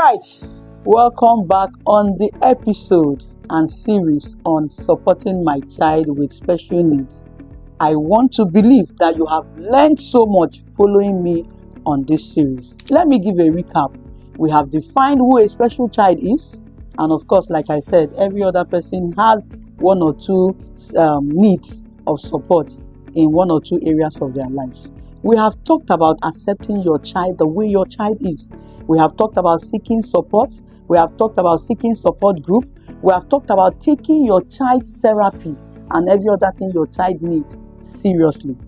right, welcome back on the episode and series on supporting my child with special needs. I want to believe that you have learned so much following me on this series. Let me give a recap. We have defined who a special child is, and of course, like I said, every other person has one or two needs of support in one or two areas of their lives. We have talked about accepting your child the way your child is. We have talked about seeking support. We have talked about seeking support group. We have talked about taking your child's therapy and every other thing your child needs seriously.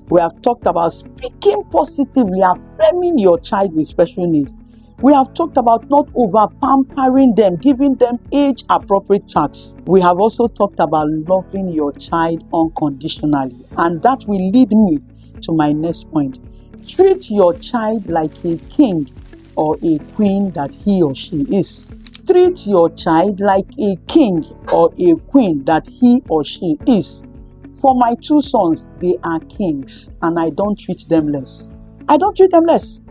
We have talked about speaking positively, affirming your child with special needs. We have talked about not over pampering them, giving them age appropriate tasks. We have also talked about loving your child unconditionally. And that will lead me to my next point. Treat your child like a king or a queen that he or she is. Treat your child like a king or a queen that he or she is. For my two sons, they are kings and I don't treat them less. I don't treat them less.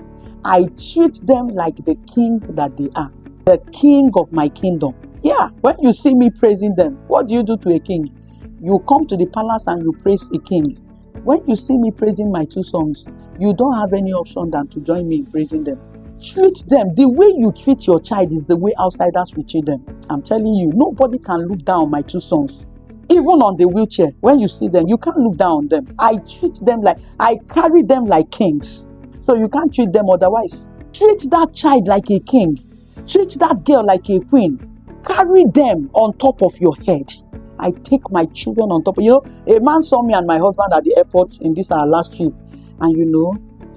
I treat them like the king that they are. The king of my kingdom. Yeah, when you see me praising them, what do you do to a king? You come to the palace and you praise a king. When you see me praising my two sons, you don't have any option than to join me in praising them. Treat them. The way you treat your child is the way outsiders will treat them. I'm telling you, nobody can look down on my two sons. Even on the wheelchair, when you see them, you can't look down on them. I treat them like, I carry them like kings. So you can't treat them otherwise. Treat that child like a king. Treat that girl like a queen. Carry them on top of your head. I take my children on top. A man saw me and my husband at the airport in this our last trip. And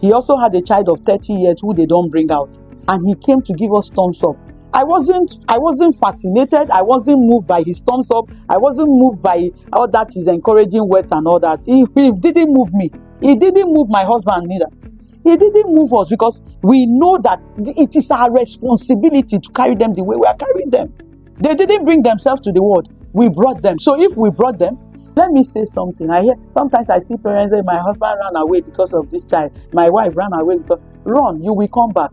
he also had a child of 30 years who they don't bring out. And he came to give us thumbs up. I wasn't fascinated. I wasn't moved by his thumbs up. I wasn't moved by all that his encouraging words and all that. He didn't move me. He didn't move my husband neither. He didn't move us because we know that it is our responsibility to carry them the way we are carrying them. They didn't bring themselves to the world. We brought them. So if we brought them, let me say something. Sometimes I see parents say, my husband ran away because of this child. My wife ran away because, run, you will come back.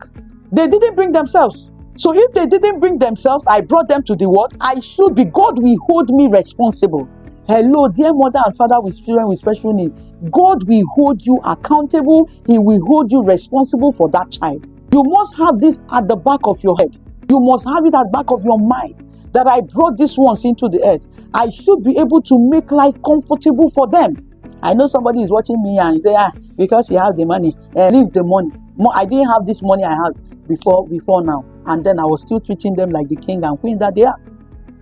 They didn't bring themselves. So if they didn't bring themselves, I brought them to the world. God will hold me responsible. Hello, dear mother and father with children with special needs. God will hold you accountable. He will hold you responsible for that child. You must have this at the back of your head. You must have it at the back of your mind that I brought these ones into the earth. I should be able to make life comfortable for them. I know somebody is watching me and say, because you have the money, leave the money. I didn't have this money I had before now. And then I was still treating them like the king and queen that they are.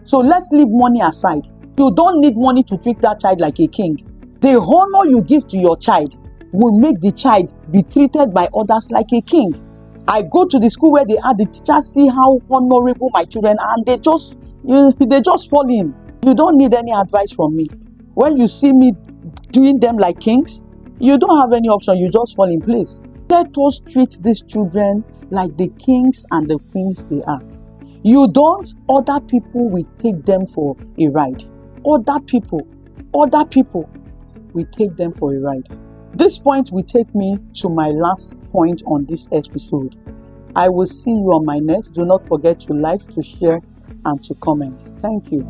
So let's leave money aside. You don't need money to treat that child like a king. The honor you give to your child will make the child be treated by others like a king. I go to the school where they are, the teachers see how honorable my children are, and they just fall in. You don't need any advice from me. When you see me doing them like kings, you don't have any option. You just fall in place. Let us treat these children like the kings and the queens they are. You don't, other people will take them for a ride. Other people will take them for a ride. This point will take me to my last point on this episode. I will see you on my next. Do not forget to like, to share, and to comment. Thank you.